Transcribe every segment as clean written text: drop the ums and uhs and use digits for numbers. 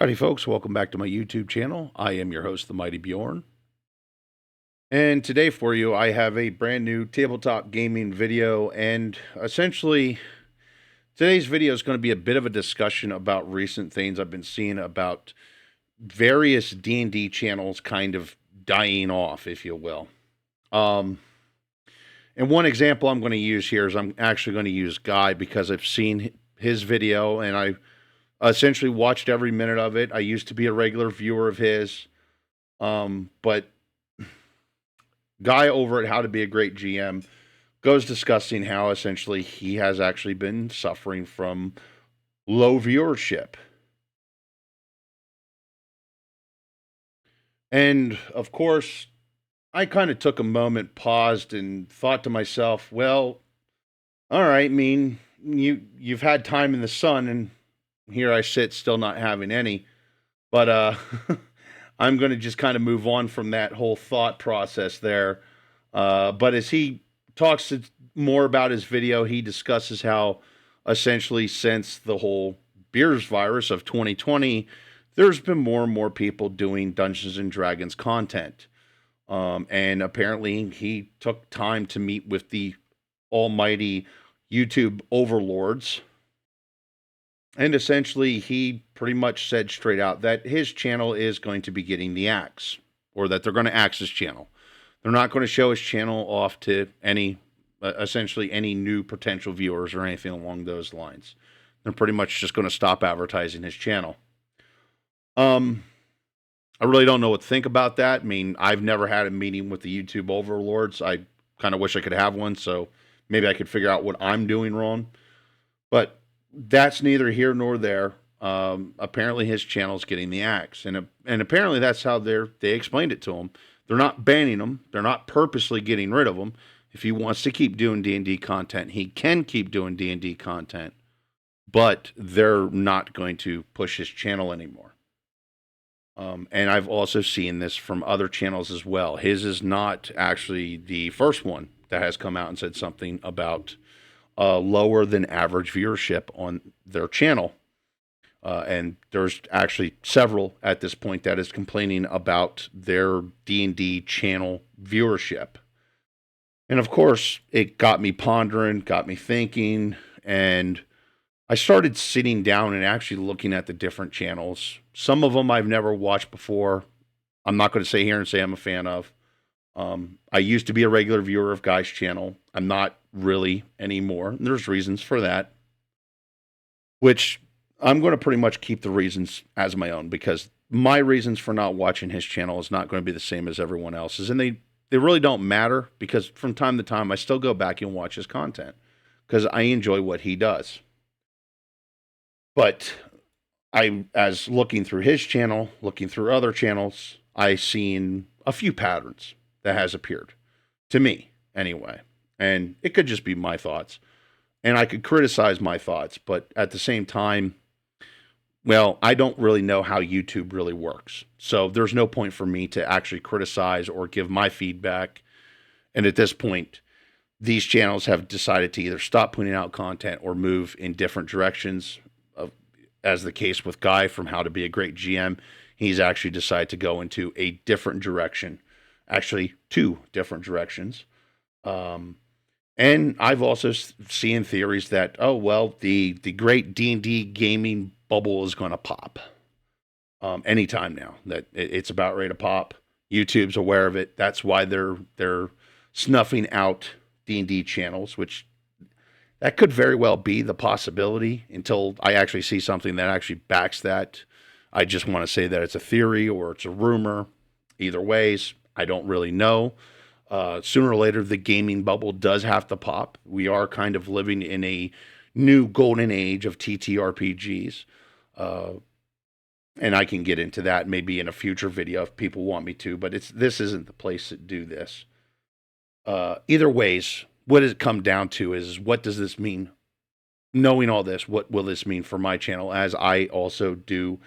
Howdy, folks. Welcome back to my YouTube channel. I am your host, The Mighty Bjorn. And today for you, I have a brand new tabletop gaming video. And essentially, today's video is going to be a bit of a discussion about recent things I've been seeing about various D&D channels kind of dying off, if you will. And one example I'm going to use here is I'm actually going to use Guy because I've seen his video and I essentially watched every minute of it. I used to be a regular viewer of his, but Guy over at How to Be a Great GM goes discussing how essentially he has actually been suffering from low viewership. And of course, I kind of took a moment, paused, and thought to myself, well, all right, I mean, you've had time in the sun, and here I sit still not having any. But I'm going to just kind of move on from that whole thought process there. But as he talks more about his video, he discusses how essentially since the whole beers virus of 2020, there's been more and more people doing Dungeons and Dragons content. And apparently he took time to meet with the almighty YouTube overlords. And essentially, he pretty much said straight out that his channel is going to be getting the axe, or that they're going to axe his channel. They're not going to show his channel off to any, essentially any new potential viewers or anything along those lines. They're pretty much just going to stop advertising his channel. I really don't know what to think about that. I mean, I've never had a meeting with the YouTube overlords. I kind of wish I could have one, so maybe I could figure out what I'm doing wrong. But that's neither here nor there. Apparently his channel's getting the axe, and apparently that's how they explained it to him. They're not banning him. They're not purposely getting rid of him. If he wants to keep doing D&D content, he can keep doing D&D content, but they're not going to push his channel anymore. And I've also seen this from other channels as well. His is not actually the first one that has come out and said something about lower than average viewership on their channel. And there's actually several at this point that is complaining about their D&D channel viewership. And of course, it got me pondering, got me thinking, and I started sitting down and actually looking at the different channels. Some of them I've never watched before. I'm not going to sit here and say I'm a fan of. I used to be a regular viewer of Guy's channel. I'm not really anymore. And there's reasons for that, which I'm going to pretty much keep the reasons as my own, because my reasons for not watching his channel is not going to be the same as everyone else's. And they really don't matter, because from time to time, I still go back and watch his content because I enjoy what he does. But as looking through his channel, looking through other channels, I seen a few patterns that has appeared to me anyway. And it could just be my thoughts, and I could criticize my thoughts, but at the same time, well, I don't really know how YouTube really works. So there's no point for me to actually criticize or give my feedback. And at this point, these channels have decided to either stop putting out content or move in different directions. As the case with Guy from How to Be a Great GM, he's actually decided to go into a different direction, actually two different directions. And I've also seen theories that, oh, well, the great D&D gaming bubble is going to pop anytime now, that it's about ready to pop. YouTube's aware of it. That's why they're snuffing out D&D channels, which that could very well be the possibility until I actually see something that actually backs that. I just want to say that it's a theory or it's a rumor. Either ways, I don't really know. Sooner or later, the gaming bubble does have to pop. We are kind of living in a new golden age of TTRPGs. And I can get into that maybe in a future video if people want me to, but this isn't the place to do this. Either ways, what does it come down to is, what does this mean? Knowing all this, what will this mean for my channel as I also do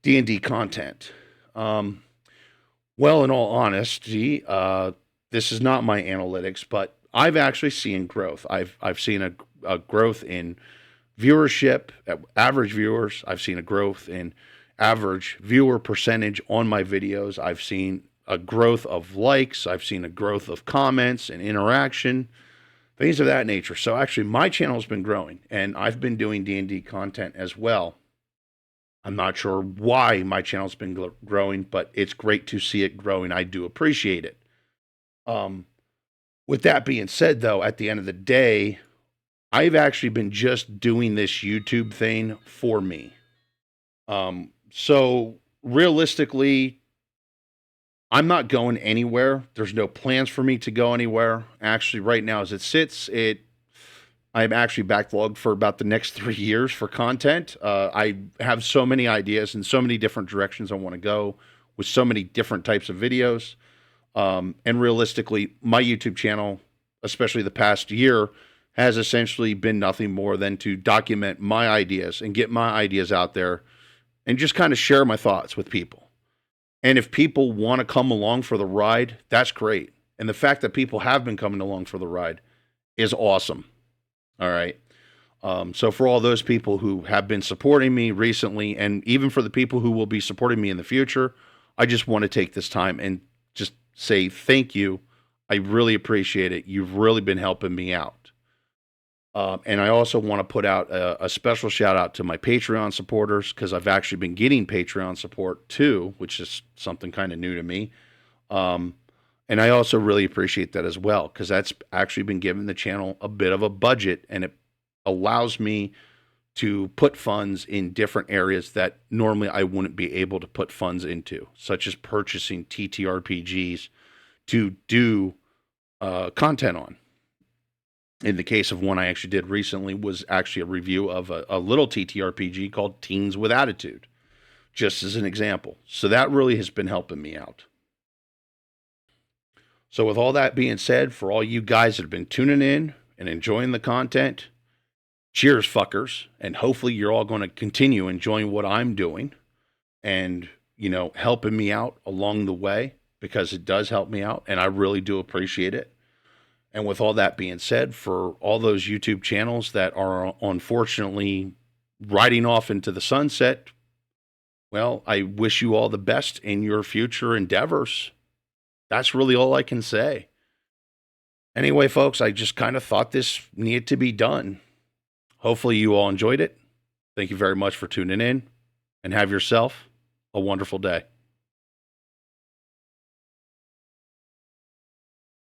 D&D content? Well, in all honesty, this is not my analytics, but I've actually seen growth. I've seen a growth in viewership, average viewers. I've seen a growth in average viewer percentage on my videos. I've seen a growth of likes. I've seen a growth of comments and interaction, things of that nature. So actually, my channel has been growing, and I've been doing D&D content as well. I'm not sure why my channel's been growing, but it's great to see it growing. I do appreciate it. With that being said, though, at the end of the day, I've actually been just doing this YouTube thing for me. So realistically, I'm not going anywhere. There's no plans for me to go anywhere. Actually, right now, as it sits, I'm actually backlogged for about the next 3 years for content. I have so many ideas and so many different directions I want to go with so many different types of videos. And realistically, my YouTube channel, especially the past year, has essentially been nothing more than to document my ideas and get my ideas out there and just kind of share my thoughts with people. And if people want to come along for the ride, that's great. And the fact that people have been coming along for the ride is awesome. All right. So for all those people who have been supporting me recently, and even for the people who will be supporting me in the future, I just want to take this time and just say thank you. I really appreciate it. You've really been helping me out. And I also want to put out a special shout out to my Patreon supporters, because I've actually been getting Patreon support too, which is something kind of new to me. And I also really appreciate that as well, because that's actually been giving the channel a bit of a budget, and it allows me to put funds in different areas that normally I wouldn't be able to put funds into, such as purchasing TTRPGs to do content on. In the case of one I actually did recently was actually a review of a little TTRPG called Teens with Attitude, just as an example. So that really has been helping me out. So with all that being said, for all you guys that have been tuning in and enjoying the content, cheers, fuckers. And hopefully you're all going to continue enjoying what I'm doing and, helping me out along the way, because it does help me out and I really do appreciate it. And with all that being said, for all those YouTube channels that are unfortunately riding off into the sunset, well, I wish you all the best in your future endeavors. That's really all I can say. Anyway, folks, I just kind of thought this needed to be done. Hopefully you all enjoyed it. Thank you very much for tuning in, and have yourself a wonderful day.